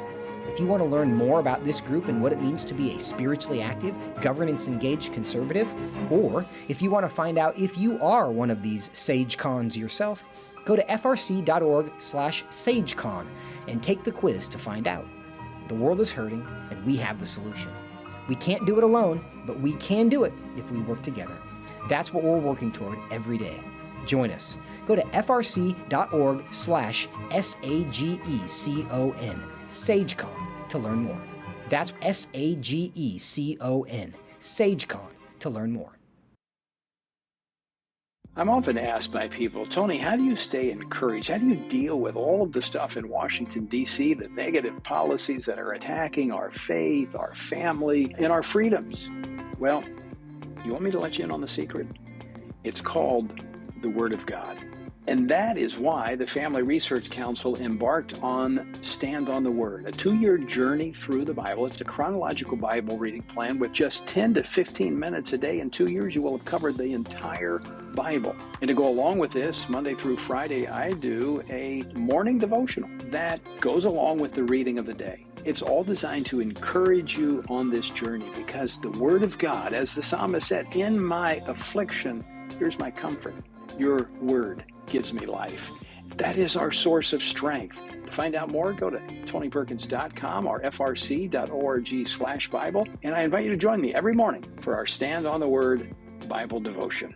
If you want to learn more about this group and what it means to be a spiritually active, governance-engaged conservative, or if you want to find out if you are one of these SageCons yourself, go to frc.org/SageCon and take the quiz to find out. The world is hurting, and we have the solution. We can't do it alone, but we can do it if we work together. That's what we're working toward every day. Join us. Go to frc.org/SAGECON, SageCon, to learn more. That's SAGECON, SageCon, to learn more. I'm often asked by people, Tony, how do you stay encouraged? How do you deal with all of the stuff in Washington, D.C., the negative policies that are attacking our faith, our family, and our freedoms? Well, you want me to let you in on the secret? It's called the Word of God. And that is why the Family Research Council embarked on Stand on the Word, a 2-year journey through the Bible. It's a chronological Bible reading plan with just 10 to 15 minutes a day. In 2 years, you will have covered the entire Bible. And to go along with this, Monday through Friday, I do a morning devotional that goes along with the reading of the day. It's all designed to encourage you on this journey because the Word of God, as the psalmist said, in my affliction, here's my comfort. Your Word gives me life. That is our source of strength. To find out more, go to tonyperkins.com or frc.org/Bible. And I invite you to join me every morning for our Stand on the Word Bible devotion.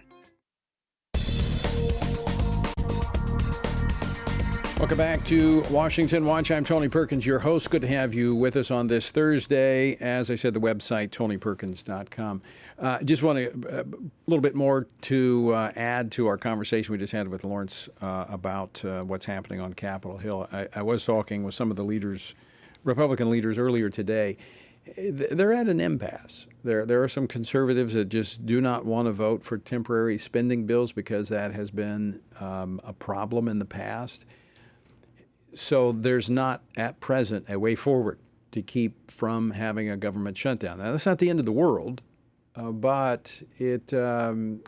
Welcome back to Washington Watch. I'm Tony Perkins, your host. Good to have you with us on this Thursday. As I said, the website, tonyperkins.com. Just want a little bit more to add to our conversation we just had with Lawrence about what's happening on Capitol Hill. I was talking with some of the leaders, Republican leaders, earlier today. They're at an impasse. There are some conservatives that just do not want to vote for temporary spending bills because that has been a problem in the past. So there's not, at present, a way forward to keep from having a government shutdown. Now, that's not the end of the world, but it's going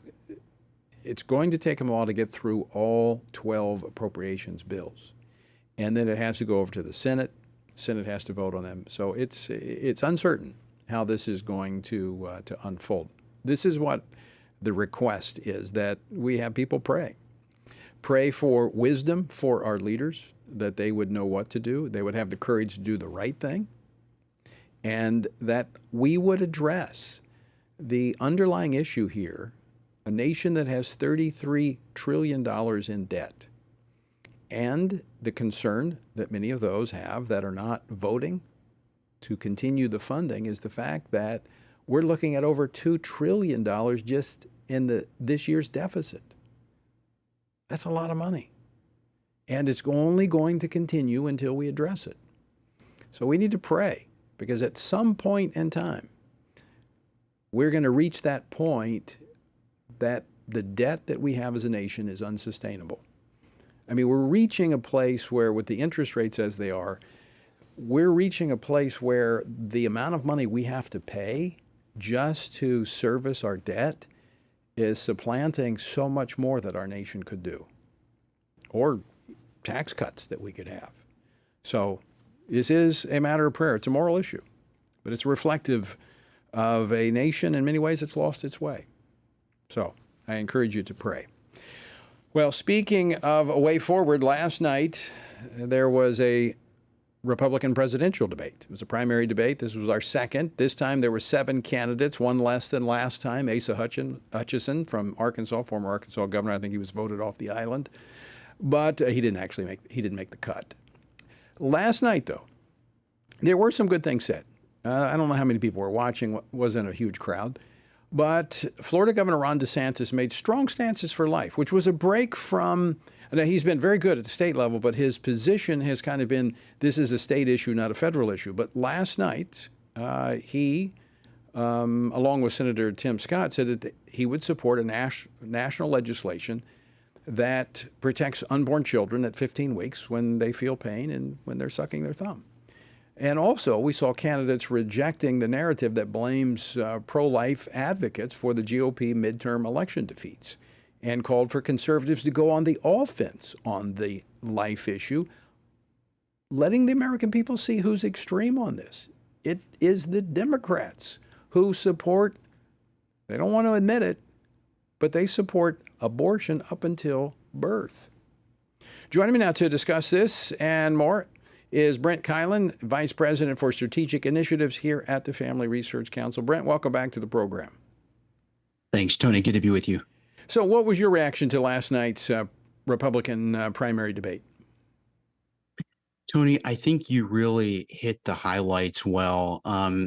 to take them a while to get through all 12 appropriations bills. And then it has to go over to the Senate. Senate has to vote on them. So it's uncertain how this is going to unfold. This is what the request is, that we have people pray. Pray for wisdom for our leaders, that they would know what to do, they would have the courage to do the right thing, and that we would address the underlying issue here, a nation that has $33 trillion in debt, and the concern that many of those have that are not voting to continue the funding is the fact that we're looking at over $2 trillion just in this year's deficit. That's a lot of money. And it's only going to continue until we address it. So we need to pray, because at some point in time, we're going to reach that point that the debt that we have as a nation is unsustainable. I mean, we're reaching a place where, with the interest rates as they are, we're reaching a place where the amount of money we have to pay just to service our debt is supplanting so much more that our nation could do, or tax cuts that we could have. So this is a matter of prayer. It's a moral issue, but it's reflective of a nation in many ways that's lost its way. So I encourage you to pray. Well, speaking of a way forward, last night there was a Republican presidential debate. It was a primary debate. This was our second. This time there were 7 candidates, one less than last time. Asa Hutchinson from Arkansas, former Arkansas governor. I think he was voted off the island. But he didn't make the cut. Last night, though, there were some good things said. I don't know how many people were watching. Wasn't a huge crowd. But Florida Governor Ron DeSantis made strong stances for life, which was a break from, he's been very good at the state level, but his position has kind of been, this is a state issue, not a federal issue. But last night, he, along with Senator Tim Scott, said that he would support a national legislation that protects unborn children at 15 weeks when they feel pain and when they're sucking their thumb. And also, we saw candidates rejecting the narrative that blames pro-life advocates for the GOP midterm election defeats and called for conservatives to go on the offense on the life issue, letting the American people see who's extreme on this. It is the Democrats who support, they don't want to admit it, but they support abortion up until birth. Joining me now to discuss this and more is Brent Kylan, Vice President for Strategic Initiatives here at the Family Research Council. Brent, welcome back to the program. Thanks, Tony. Good to be with you. So what was your reaction to last night's Republican primary debate? Tony, I think you really hit the highlights well.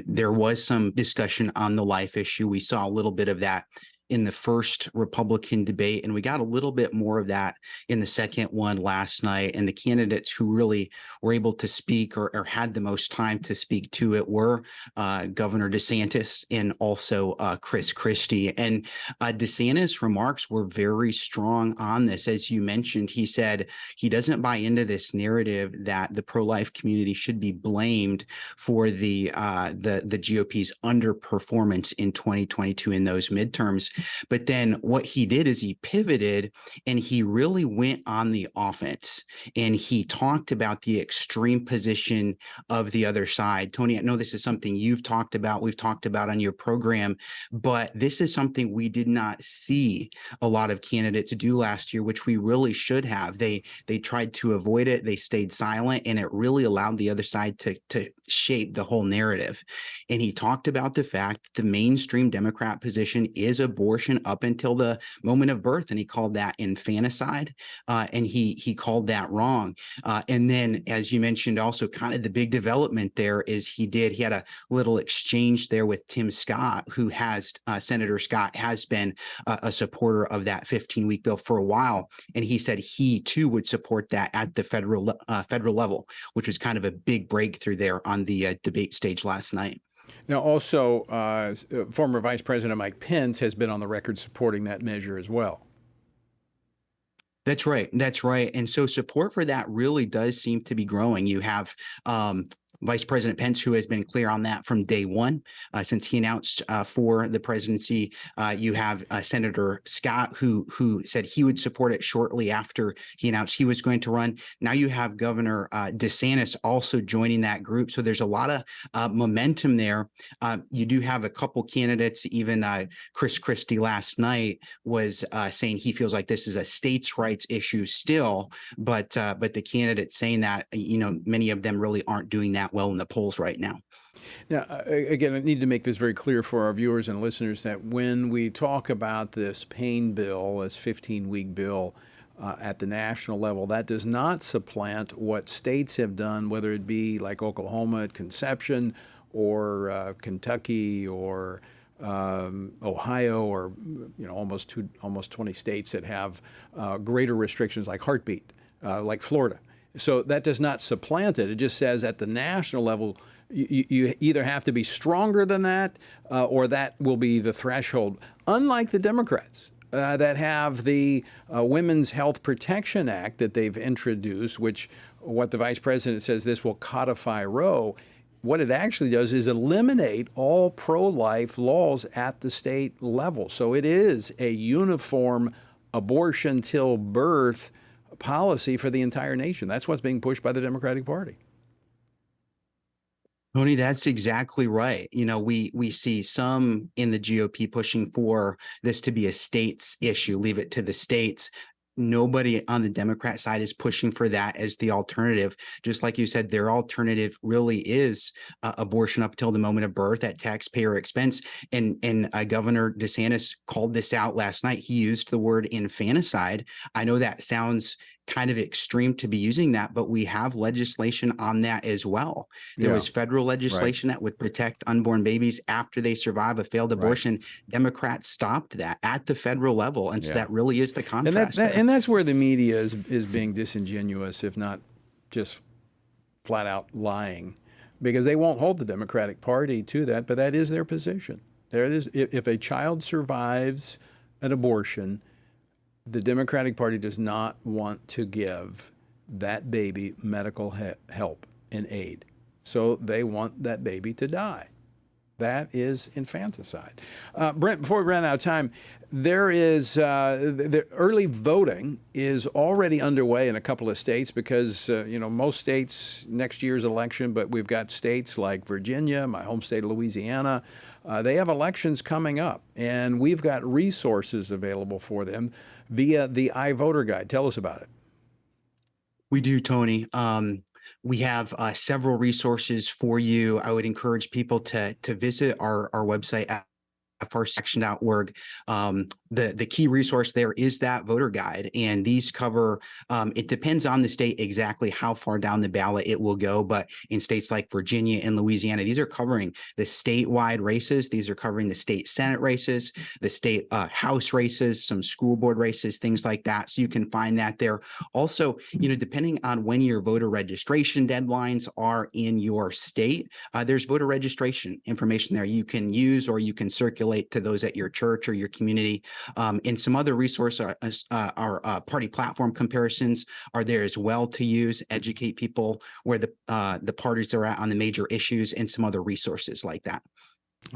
There was some discussion on the life issue. We saw a little bit of that in the first Republican debate, and we got a little bit more of that in the second one last night. And the candidates who really were able to speak or had the most time to speak to it were Governor DeSantis and also Chris Christie. And DeSantis' remarks were very strong on this. As you mentioned, he said he doesn't buy into this narrative that the pro-life community should be blamed for the GOP's underperformance in 2022 in those midterms. But then what he did is he pivoted and he really went on the offense, and he talked about the extreme position of the other side. Tony, I know this is something you've talked about, we've talked about on your program, but this is something we did not see a lot of candidates do last year, which we really should have. They tried to avoid it, they stayed silent, and it really allowed the other side to shape the whole narrative. And he talked about the fact the mainstream Democrat position is abortion up until the moment of birth, and he called that infanticide, and he called that wrong. And then, as you mentioned, also kind of the big development there is he had a little exchange there with Tim Scott, who Senator Scott has been a supporter of that 15-week bill for a while, and he said he too would support that at the federal level, which was kind of a big breakthrough there on the debate stage last night. Now, also, former Vice President Mike Pence has been on the record supporting that measure as well. That's right. That's right. And so support for that really does seem to be growing. You have Vice President Pence, who has been clear on that from day one, since he announced for the presidency. You have Senator Scott, who said he would support it shortly after he announced he was going to run. Now you have Governor DeSantis also joining that group. So there's a lot of momentum there. You do have a couple candidates, even Chris Christie last night was saying he feels like this is a states' rights issue still, but the candidates saying that, many of them really aren't doing that well in the polls right now. Now, again, I need to make this very clear for our viewers and listeners that when we talk about this pain bill, this 15-week bill at the national level, that does not supplant what states have done, whether it be like Oklahoma at conception or Kentucky or Ohio, or almost 20 states that have greater restrictions like heartbeat, like Florida. So that does not supplant it. It just says at the national level, you either have to be stronger than that or that will be the threshold. Unlike the Democrats that have the Women's Health Protection Act that they've introduced, which what the vice president says this will codify Roe. What it actually does is eliminate all pro-life laws at the state level. So it is a uniform abortion till birth policy for the entire nation. That's what's being pushed by the Democratic Party. Tony, that's exactly right. We see some in the GOP pushing for this to be a states issue, leave it to the states. Nobody on the Democrat side is pushing for that as the alternative. Just like you said, their alternative really is abortion up till the moment of birth at taxpayer expense. And Governor DeSantis called this out last night. He used the word infanticide. I know that sounds kind of extreme to be using that, but we have legislation on that as well. There was federal legislation that would protect unborn babies after they survive a failed abortion. Right. Democrats stopped that at the federal level. And so that really is the contrast. And that's where the media is being disingenuous, if not just flat out lying, because they won't hold the Democratic Party to that, but that is their position. There it is. If a child survives an abortion, The Democratic Party does not want to give that baby medical help and aid. So they want that baby to die. That is infanticide. Brent, before we run out of time, there is the early voting is already underway in a couple of states because, most states next year's election, but we've got states like Virginia, my home state of Louisiana, they have elections coming up, and we've got resources available for them via the iVoter Guide. Tell us about it. We do, Tony. We have several resources for you. I would encourage people to visit our website at frsection.org. The key resource there is that voter guide, and these cover, it depends on the state exactly how far down the ballot it will go, but in states like Virginia and Louisiana, these are covering the statewide races. These are covering the state Senate races, the state House races, some school board races, things like that. So you can find that there. Also, depending on when your voter registration deadlines are in your state, there's voter registration information there you can use or you can circulate to those at your church or your community. And some other resources are party platform comparisons are there as well to use, educate people where the parties are at on the major issues, and some other resources like that.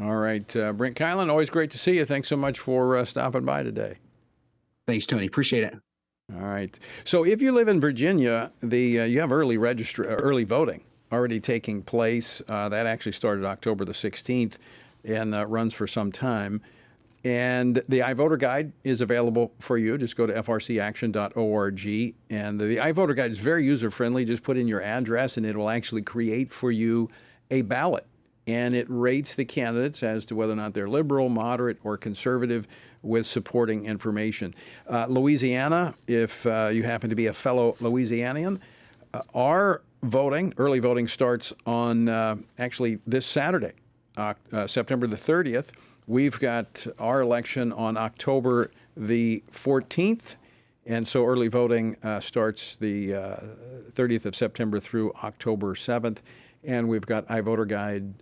All right. Brent Kylan, always great to see you. Thanks so much for stopping by today. Thanks, Tony. Appreciate it. All right. So if you live in Virginia, you have early voting already taking place. That actually started October the 16th and runs for some time. And the iVoter Guide is available for you. Just go to frcaction.org. And the iVoter Guide is very user-friendly. Just put in your address, and it will actually create for you a ballot. And it rates the candidates as to whether or not they're liberal, moderate, or conservative with supporting information. Louisiana, if you happen to be a fellow Louisianian, our early voting starts on actually this Saturday. September the 30th. We've got our election on October the 14th. And so early voting starts the 30th of September through October 7th. And we've got iVoter Guide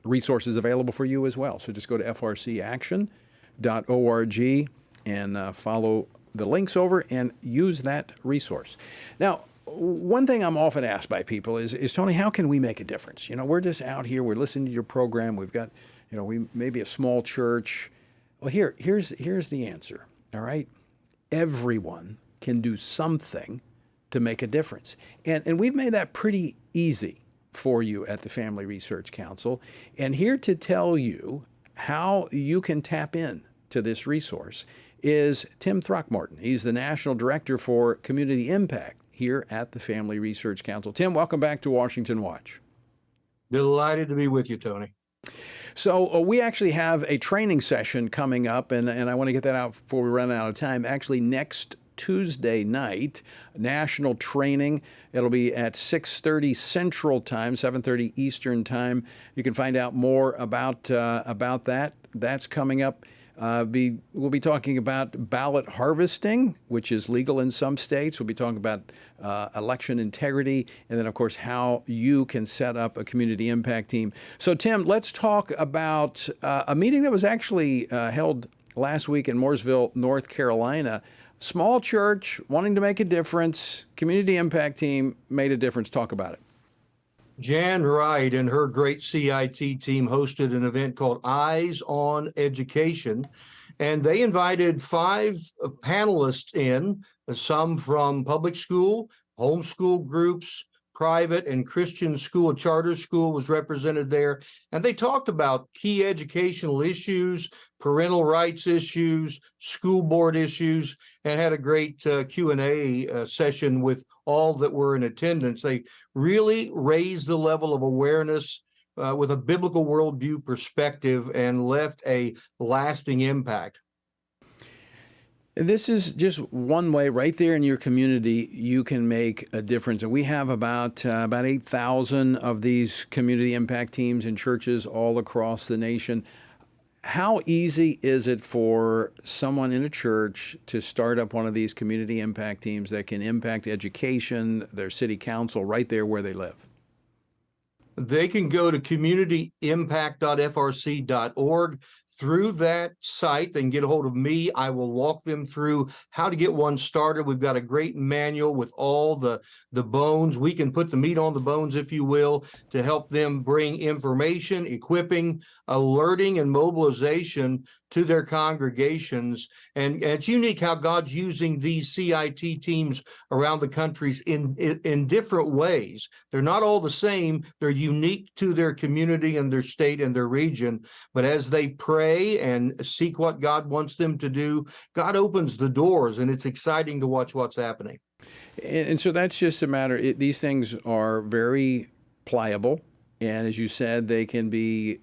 resources available for you as well. So just go to frcaction.org and follow the links over and use that resource. Now, one thing I'm often asked by people is, Tony, how can we make a difference? We're just out here, we're listening to your program, we've got, we maybe a small church. Well, here's the answer, all right? Everyone can do something to make a difference. And we've made that pretty easy for you at the Family Research Council. And here to tell you how you can tap in to this resource is Tim Throckmorton. He's the National Director for Community Impact here at the Family Research Council. Tim, welcome back to Washington Watch. Delighted to be with you, Tony. So we actually have a training session coming up, and I want to get that out before we run out of time. Actually, next Tuesday night, national training. It'll be at 6:30 Central Time, 7:30 Eastern Time. You can find out more about that. That's coming up. We'll be talking about ballot harvesting, which is legal in some states. We'll be talking about election integrity, and then, of course, how you can set up a community impact team. So, Tim, let's talk about a meeting that was actually held last week in Mooresville, North Carolina. Small church wanting to make a difference. Community impact team made a difference. Talk about it. Jan Wright and her great CIT team hosted an event called Eyes on Education, and they invited 5 panelists in, some from public school, homeschool groups, private and Christian school, charter school was represented there. And they talked about key educational issues, parental rights issues, school board issues, and had a great Q&A session with all that were in attendance. They really raised the level of awareness with a biblical worldview perspective and left a lasting impact. This is just one way right there in your community you can make a difference. And we have about 8,000 of these community impact teams in churches all across the nation. How easy is it for someone in a church to start up one of these community impact teams that can impact education, their city council, right there where they live? They can go to communityimpact.frc.org, through that site. They can get a hold of me. I will walk them through how to get one started. We've got a great manual with all the bones. We can put the meat on the bones, if you will, to help them bring information, equipping, alerting, and mobilization to their congregations. And it's unique how God's using these CIT teams around the countries in different ways. They're not all the same. They're unique to their community and their state and their region. But as they pray and seek what God wants them to do, God opens the doors, and it's exciting to watch what's happening. And so that's just a matter, these things are very pliable. And as you said, they can be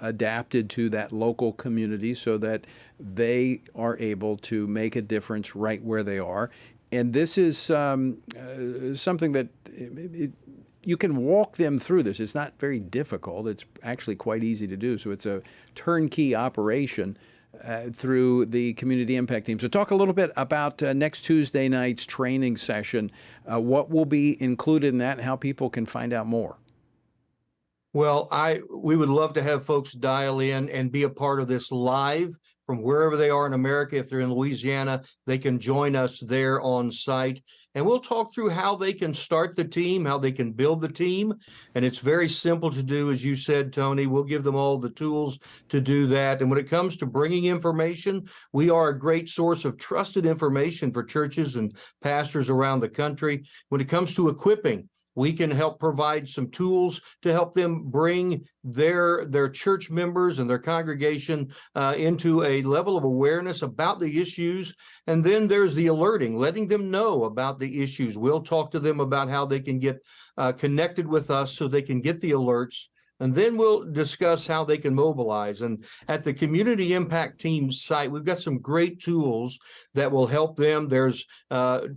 adapted to that local community so that they are able to make a difference right where they are. And this is something that you can walk them through this. It's not very difficult. It's actually quite easy to do. So it's a turnkey operation through the Community Impact Team. So talk a little bit about next Tuesday night's training session. What will be included in that and how people can find out more? Well, we would love to have folks dial in and be a part of this live from wherever they are in America. If they're in Louisiana, they can join us there on site. And we'll talk through how they can start the team, how they can build the team. And it's very simple to do, as you said, Tony. We'll give them all the tools to do that. And when it comes to bringing information, we are a great source of trusted information for churches and pastors around the country. When it comes to equipping, we can help provide some tools to help them bring their church members and their congregation into a level of awareness about the issues. And then there's the alerting, letting them know about the issues. We'll talk to them about how they can get connected with us so they can get the alerts. And then we'll discuss how they can mobilize. And at the Community Impact Team site, we've got some great tools that will help them. There's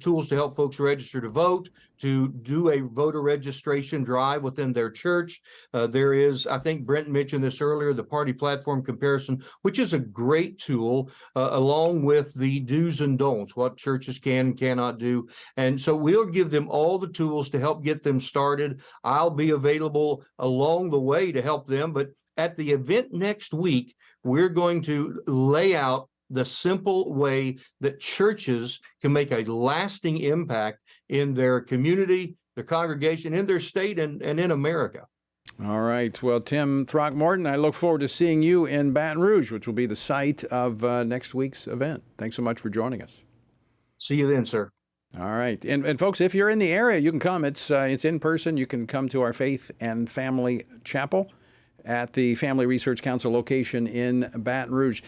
tools to help folks register to vote, to do a voter registration drive within their church. There is, I think Brent mentioned this earlier, the party platform comparison, which is a great tool, along with the do's and don'ts, what churches can and cannot do. And so we'll give them all the tools to help get them started. I'll be available along the way to help them. But at the event next week, we're going to lay out the simple way that churches can make a lasting impact in their community, their congregation, in their state, and in America. All right. Well, Tim Throckmorton, I look forward to seeing you in Baton Rouge, which will be the site of next week's event. Thanks so much for joining us. See you then, sir. All right. And folks, if you're in the area, you can come. It's in person. You can come to our Faith and Family Chapel at the Family Research Council location in Baton Rouge.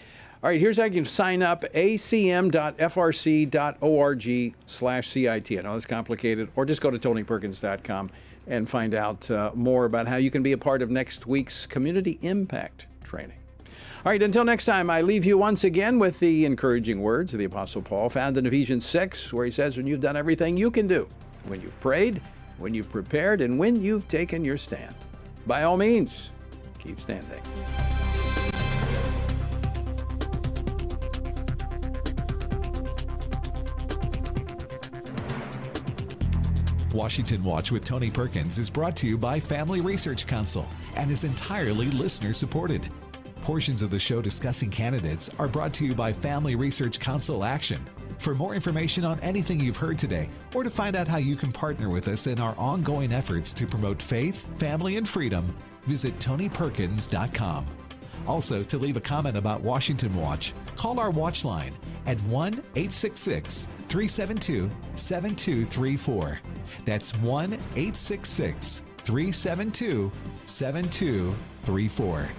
All right, here's how you can sign up, acm.frc.org/CIT. I know it's complicated, or just go to tonyperkins.com and find out more about how you can be a part of next week's Community Impact Training. All right, until next time, I leave you once again with the encouraging words of the Apostle Paul, found in Ephesians 6, where he says, when you've done everything you can do, when you've prayed, when you've prepared, and when you've taken your stand, by all means, keep standing. Washington Watch with Tony Perkins is brought to you by Family Research Council and is entirely listener-supported. Portions of the show discussing candidates are brought to you by Family Research Council Action. For more information on anything you've heard today, or to find out how you can partner with us in our ongoing efforts to promote faith, family, and freedom, visit tonyperkins.com. Also, to leave a comment about Washington Watch, call our watch line at 1-866-372-7234. That's 1-866-372-7234.